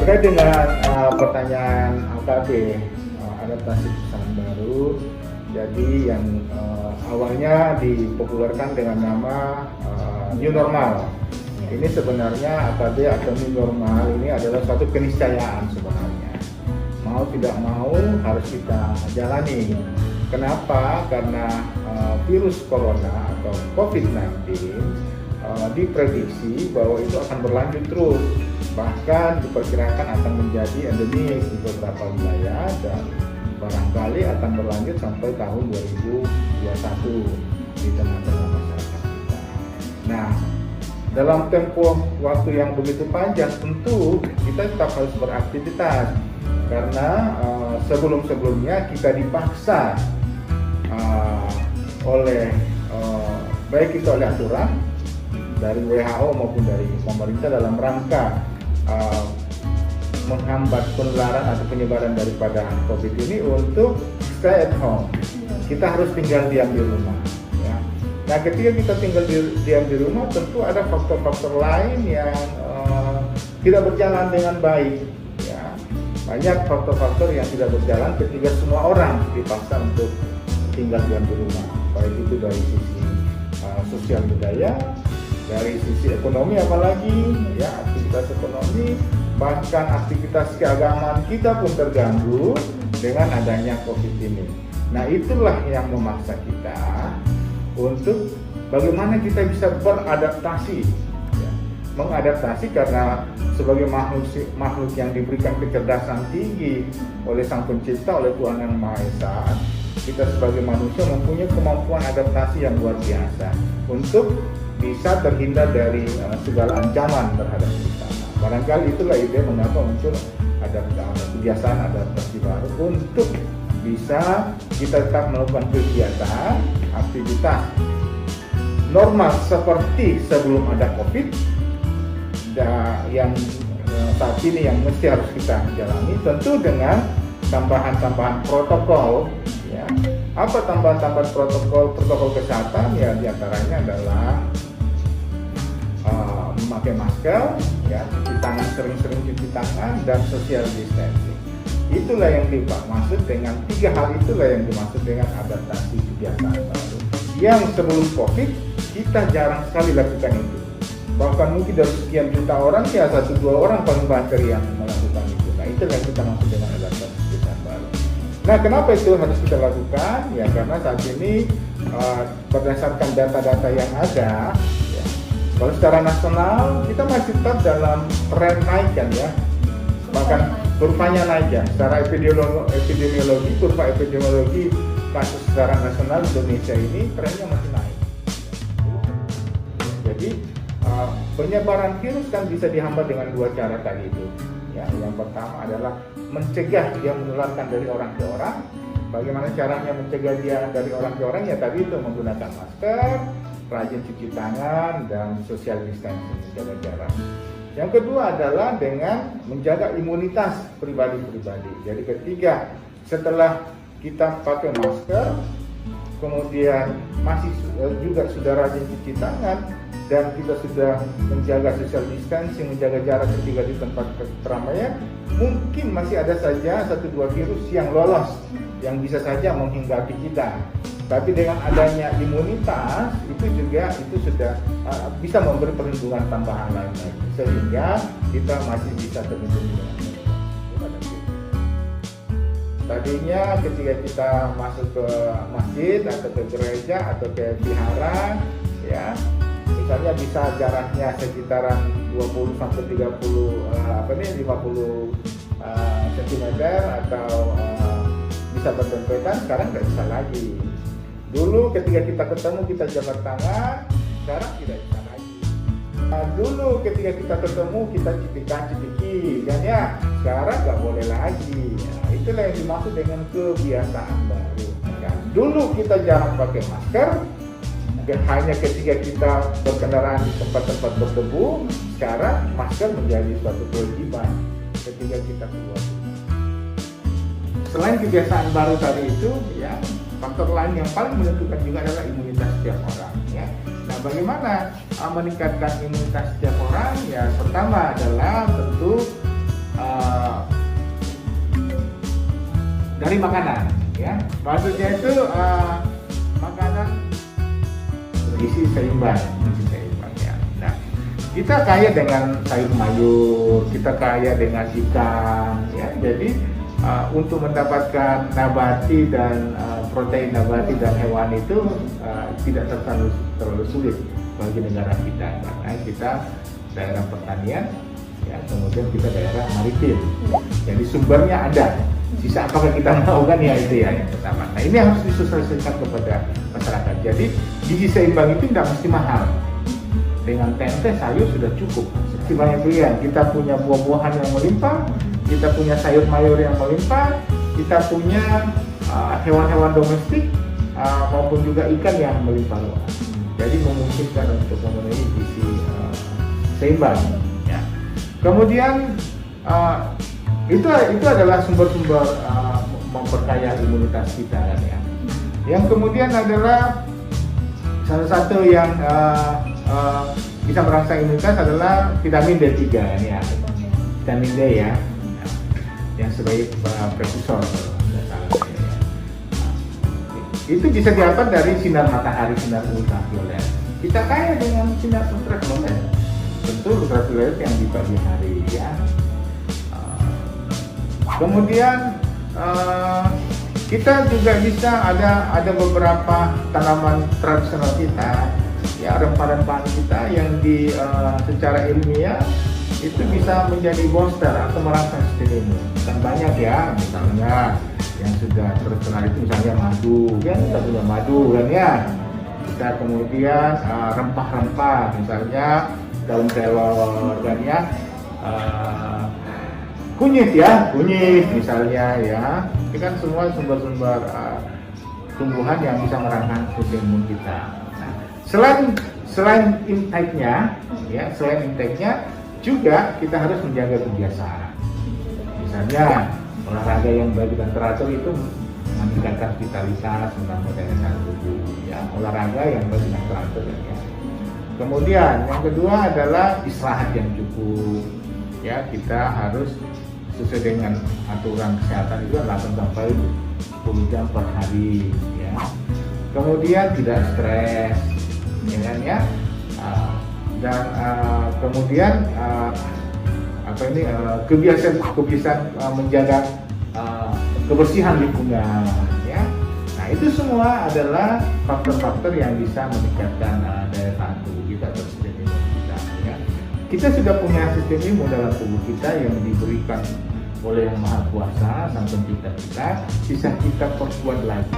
Terkait dengan pertanyaan AKB, adaptasi kebiasaan baru, jadi yang awalnya dipopulerkan dengan nama new normal. Ini sebenarnya AKB atau new normal ini adalah suatu keniscayaan sebenarnya. Mau tidak mau harus kita jalani. Kenapa? Karena virus corona atau COVID-19 diprediksi bahwa itu akan berlanjut terus, bahkan diperkirakan akan menjadi endemis di beberapa wilayah dan barangkali akan berlanjut sampai tahun 2021 di tengah-tengah masyarakat kita. Nah, dalam tempo waktu yang begitu panjang tentu kita tetap harus beraktivitas karena sebelum-sebelumnya kita dipaksa oleh baik itu oleh aturan dari WHO maupun dari pemerintah dalam rangka menghambat penularan atau penyebaran daripada COVID ini untuk stay at home. Kita harus tinggal diam di rumah. Ya. Nah, ketika kita tinggal diam di rumah, tentu ada faktor-faktor lain yang tidak berjalan dengan baik. Ya. Banyak faktor-faktor yang tidak berjalan ketika semua orang dipaksa untuk tinggal diam di rumah. Baik itu dari sisi sosial budaya, dari sisi ekonomi apalagi, ya aktivitas ekonomi, bahkan aktivitas keagamaan kita pun terganggu dengan adanya COVID ini. Nah, itulah yang memaksa kita untuk bagaimana kita bisa beradaptasi, ya. Mengadaptasi karena sebagai makhluk yang diberikan kecerdasan tinggi oleh Sang Pencipta, oleh Tuhan Yang Maha Esa, kita sebagai manusia mempunyai kemampuan adaptasi yang luar biasa untuk bisa terhindar dari segala ancaman terhadap kita. Barangkali itulah ide mengapa muncul ada kebiasaan adaptasi baru untuk bisa kita tetap melakukan kegiatan, aktivitas normal seperti sebelum ada COVID yang saat ini yang mesti harus kita jalani, tentu dengan tambahan-tambahan protokol. Ya. Apa tambahan-tambahan protokol kesehatan? Ya, diantaranya adalah memakai masker, ya, cuci tangan, sering-sering cuci tangan, dan social distancing. Itulah yang dimaksud dengan tiga hal itulah yang dimaksud dengan adaptasi kebiasaan baru. Yang sebelum COVID kita jarang sekali lakukan itu. Bahkan mungkin dari sekian juta orang ya 1-2 orang paling banter yang melakukan itu. Nah, itulah yang kita maksud dengan adaptasi kebiasaan baru. Nah, kenapa itu harus kita lakukan? Ya karena saat ini berdasarkan data-data yang ada, ya, kalau secara nasional kita masih tetap dalam tren naik kan ya, bahkan kurvanya naik ya. Secara epidemiologi, kurva epidemiologi kasus secara nasional Indonesia ini trennya masih naik. Jadi penyebaran virus kan bisa dihambat dengan dua cara tadi itu. Ya, yang pertama adalah mencegah dia menularkan dari orang ke orang. Bagaimana caranya mencegah dia dari orang ke orang? Ya tadi itu menggunakan masker, rajin cuci tangan, dan social distancing, menjaga jarak. Yang kedua adalah dengan menjaga imunitas pribadi-pribadi. Jadi ketiga, setelah kita pakai masker, kemudian masih juga sudah rajin cuci tangan, dan kita sudah menjaga social distancing, menjaga jarak ketika di tempat keramaian, mungkin masih ada saja 1-2 virus yang lolos, yang bisa saja menghinggapi kita. Tapi dengan adanya imunitas itu sudah bisa memberi perlindungan tambahan lain lagi, sehingga kita masih bisa terlindungi dengan baik. Tadinya ketika kita masuk ke masjid atau ke gereja atau ke vihara, ya misalnya bisa jaraknya sekitaran 20 sampai 50 cm atau bisa berdempetan. Sekarang nggak bisa lagi. Dulu ketika kita ketemu kita jabat tangan, sekarang tidak bisa lagi. Dulu ketika kita ketemu kita cipika-cipiki, kan ya, sekarang nggak boleh lagi. Nah, itulah yang dimaksud dengan kebiasaan baru. Kan? Dulu kita jarang pakai masker, hanya ketika kita berkendaraan di tempat-tempat berdebu. Sekarang masker menjadi suatu kewajiban ketika kita keluar. Selain kebiasaan baru tadi itu, ya faktor lain yang paling menentukan juga adalah imunitas setiap orang. Ya. Nah, bagaimana meningkatkan imunitas setiap orang? Ya, pertama adalah tentu dari makanan, ya. Maksudnya itu makanan bergizi seimbang, ya. Nah, kita kaya dengan sayur mayur, kita kaya dengan ikan, ya. Jadi untuk mendapatkan nabati dan protein nabati dan hewan itu tidak terlalu sulit bagi negara kita, karena kita daerah pertanian, ya, kemudian kita daerah maritim, jadi sumbernya ada. Sisa apakah kita mau kan, ya itu ya yang pertama. Nah, ini harus disosialisasikan kepada masyarakat. Jadi gizi seimbang itu tidak mesti mahal. Dengan tempe sayur sudah cukup. Seperti banyak pilihan. Kita punya buah-buahan yang melimpah, kita punya sayur mayur yang melimpah, kita punya hewan-hewan domestik maupun juga ikan yang melimpah ruah. Jadi memungkinkan untuk memenuhi gizi seimbang. Ya. Kemudian itu adalah sumber-sumber memperkaya imunitas kita, kan, ya. Yang kemudian adalah salah satu yang bisa merangsang imunitas adalah vitamin D3, ya. Vitamin D, ya, yang sebagai prekursor. Itu bisa didapat dari sinar matahari, sinar ultraviolet. Kita kaya dengan sinar ultraviolet. Tentu ultraviolet yang di pagi hari, ya. Kemudian kita juga bisa ada beberapa tanaman tradisional kita, ya, rempah-rempah kita yang secara ilmiah itu bisa menjadi booster atau merangsang sistem imun. Dan banyak, ya, misalnya yang sudah terkenal itu misalnya madu, kan, kita punya madu, kan, ya. Kita kemudian rempah-rempah, misalnya daun kelor, kan, ya. Kunyit misalnya, ya. Ini kan semua sumber-sumber tumbuhan yang bisa merangsang sistem imun kita. Nah, selain intake-nya, ya, juga kita harus menjaga kebiasaan. Misalnya olahraga yang baik dan teratur itu meningkatkan vitalitas, menambah daya tahan tubuh, ya. Olahraga yang baik dan teratur, ya. Kemudian yang kedua adalah istirahat yang cukup, ya. Kita harus sesuai dengan aturan kesehatan itu 8 sampai 10 jam per hari, ya. Kemudian tidak stres, ya, kan, ya. Dan kemudian kebiasaan menjaga kebersihan lingkungan, ya. Nah, itu semua adalah faktor-faktor yang bisa meningkatkan daya tahan tubuh kita atau sistem imun kita, ya. Kita sudah punya sistem imun dalam tubuh kita yang diberikan oleh Yang Maha Kuasa, Sang Pencipta kita, bisa kita perkuat lagi.